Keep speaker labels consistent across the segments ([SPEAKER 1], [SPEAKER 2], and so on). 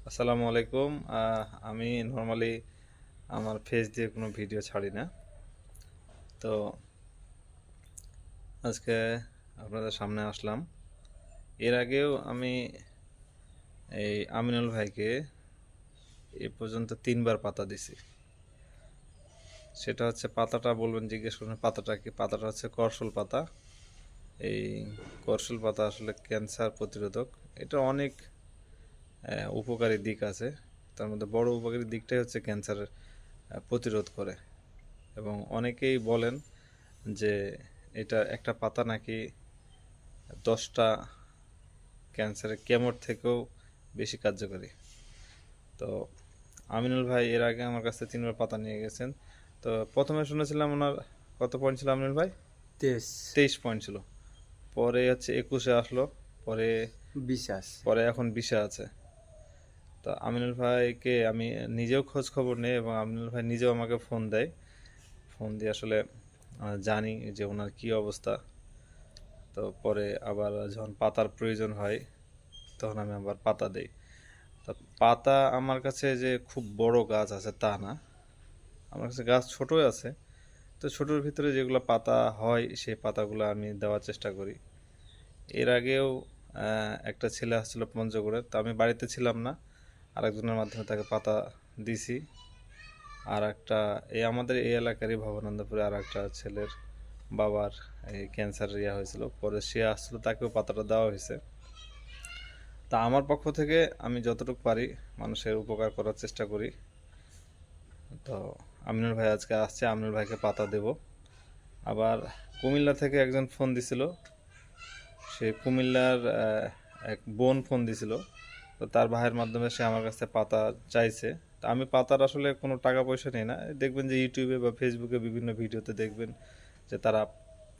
[SPEAKER 1] আসসালামু আলাইকুম। আমি নর্মালি আমার ফেস দিয়ে কোনো ভিডিও ছাড়ি না। তো আজকে আপনাদের সামনে আসলাম। এর আগেও আমি এই আমিনুল ভাইকে এ পর্যন্ত 3 বার পাতা দিছি। সেটা হচ্ছে পাতাটা বলবেন, জিজ্ঞেস করবেন পাতাটা কি। পাতাটা হচ্ছে করসল পাতা। এই করসল পাতা আসলে ক্যান্সার প্রতিরোধক। এটা অনেক উপকারী দিক আছে। তার মধ্যে বড় উপকারী দিকটাই হচ্ছে ক্যান্সার প্রতিরোধ করে। এবং অনেকেই বলেন যে এটা একটা পাতা নাকি 10টা ক্যান্সারের কেমোর থেকেও বেশি কার্যকরী। তো আমিনুল ভাই এর আগে আমার কাছে 3বার পাতা নিয়ে গেছেন। তো প্রথমে শুনেছিলাম ওনার কত পয়েন্ট ছিল আমিনুল ভাই?
[SPEAKER 2] তেইশ
[SPEAKER 1] 23 পয়েন্ট ছিল। পরে হচ্ছে 21-এ আসলো। পরে
[SPEAKER 2] বিশ্বাস।
[SPEAKER 1] পরে এখন 20-এ আছে। তো আমিনুল ভাইকে আমি নিজেও খোঁজ খবর নেই এবং আমিনুল ভাই নিজেও আমাকে ফোন দেয়। ফোন দিয়ে আসলে জানি যে ওনার কী অবস্থা। তো পরে আবার যখন পাতার প্রয়োজন হয় তখন আমি আবার পাতা দেই। তা পাতা আমার কাছে যে খুব বড় গাছ আছে তা না, আমার কাছে গাছ ছোটই আছে। তো ছোটোর ভিতরে যেগুলো পাতা হয় সেই পাতাগুলো আমি দেওয়ার চেষ্টা করি। এর আগেও একটা ছেলে আসছিল পঞ্চগড়ে, তো আমি বাড়িতে ছিলাম না, আরেকজনের মাধ্যমে তাকে পাতা দিছি। আর একটা আমাদের এই এলাকারই ভবানন্দপুরে আর একটা ছেলের বাবার এই ক্যান্সার হয়েছিল, পরে সে আসছিল, তাকেও পাতাটা দেওয়া হয়েছে। তা আমার পক্ষ থেকে আমি যতটুকু পারি মানুষের উপকার করার চেষ্টা করি। তো আমিনুল ভাই আজকে আসছে, আমিনুল ভাইকে পাতা দেব। আবার কুমিল্লা থেকে একজন ফোন দিছিল, সে কুমিল্লার এক বোন ফোন দিছিল। তো তার ভাইয়ের মাধ্যমে সে আমার কাছে পাতা চাইছে। তা আমি পাতার আসলে কোনো টাকা পয়সা নেই না। দেখবেন যে ইউটিউবে বা ফেসবুকে বিভিন্ন ভিডিওতে দেখবেন যে তারা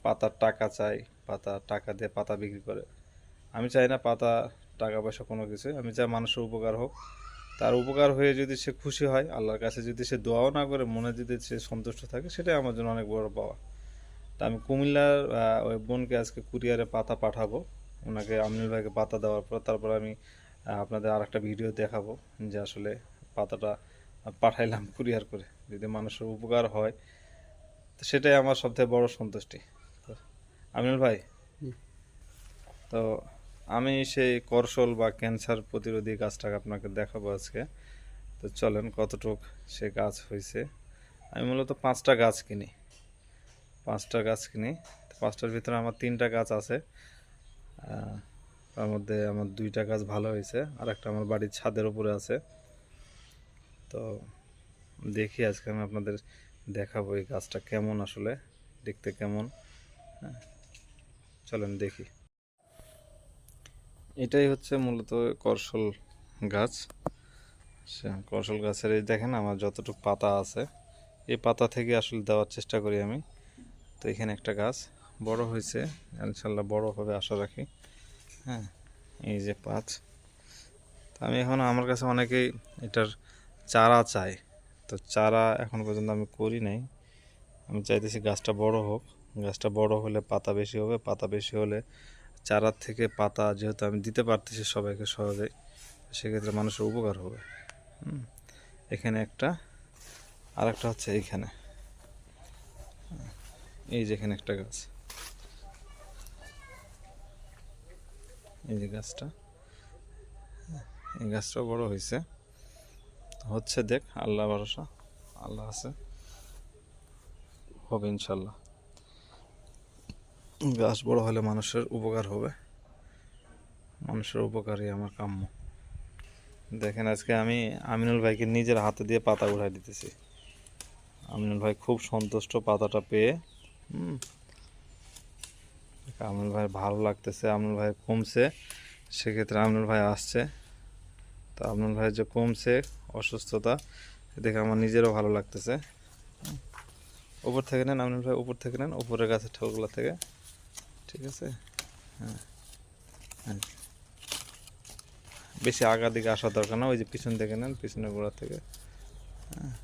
[SPEAKER 1] পাতার টাকা চায়, পাতা টাকা দিয়ে পাতা বিক্রি করে। আমি চাই না পাতা টাকা পয়সা কোনো কিছু, আমি চাই মানুষের উপকার হোক। তার উপকার হয়ে যদি সে খুশি হয়, আল্লাহর কাছে যদি সে দোয়াও না করে, মনে যদি সে সন্তুষ্ট থাকে, সেটাই আমার জন্য অনেক বড় পাওয়া। তা আমি কুমিল্লার ওই বোনকে আজকে কুরিয়ারে পাতা পাঠাবো। ওনাকে আমিনুল ভাইকে পাতা দেওয়ার পর তারপর আমি আপনাদের আর একটা ভিডিও দেখাবো যে আসলে পাতাটা পাঠাইলাম কুরিয়ার করে, যদি মানুষের উপকার হয় তো সেটাই আমার সবথেকে বড় সন্তুষ্টি। তো আমিনুল ভাই, তো আমি সেই করসল বা ক্যান্সার প্রতিরোধী গাছটাকে আপনাকে দেখাবো আজকে। তো চলেন কতটুক সে গাছ হয়েছে। আমি মূলত 5টা গাছ কিনি। 5টা গাছ কিনি, তো 5টার ভিতরে আমার 3টা গাছ আছে। তার মধ্যে আমার 2টা গাছ ভালো হয়েছে, আর একটা আমার বাড়ির ছাদের উপরে আছে। তো দেখি আজকে আমি আপনাদের দেখাবো এই গাছটা কেমন, আসলে দেখতে কেমন। হ্যাঁ, চলেন দেখি। এটাই হচ্ছে মূলত করসল গাছ। করসল গাছের এই দেখেন আমার যতটুকু পাতা আছে, এই পাতা থেকে আসলে দেওয়ার চেষ্টা করি আমি। তো এখানে একটা গাছ বড় হয়েছে, ইনশাল্লাহ বড় হবে আশা রাখি। হ্যাঁ, এই যে পাঁচ। তো আমি এখন, আমার কাছে অনেকেই এটার চারা চাই, তো চারা এখন পর্যন্ত আমি করি নাই। আমি চাইতেছি গাছটা বড় হোক। গাছটা বড় হলে পাতা বেশি হবে, পাতা বেশি হলে চারার থেকে পাতা যেহেতু আমি দিতে পারতেছি সবাইকে সহজেই, সেক্ষেত্রে মানুষের উপকার হবে। এখানে একটা, আর একটা হচ্ছে এইখানে, এই যে এখানে একটা গাছ, এই যে গাছটা, এই গাছটাও বড় হয়েছে, হচ্ছে দেখ, আল্লাহ ভরসা, আল্লাহ আছে, হবে ইনশাল্লাহ। গাছ বড় হলে মানুষের উপকার হবে, মানুষের উপকারই আমার কাম্য। দেখেন আজকে আমি আমিনুল ভাইকে নিজের হাতে দিয়ে পাতা উঠাই দিতেছি। আমিনুল ভাই খুব সন্তুষ্ট পাতাটা পেয়ে। আমিনুল ভাই ভালো লাগতেছে, আমিনুল ভাই কমছে, সেক্ষেত্রে আমিনুল ভাই আসছে। তো আমিনুল ভাই যে কমছে অসুস্থতা, দেখে আমার নিজেরও ভালো লাগতেছে। উপর থেকে নেন আমিনুল ভাই, উপর থেকে নেন, উপরের গাছের ঠালগুলো থেকে, ঠিক আছে। হ্যাঁ, হ্যাঁ, বেশি আগা দিকে আসার দরকার না, ওই যে পিছন থেকে নেন, পিছনের গোড়া থেকে। হ্যাঁ,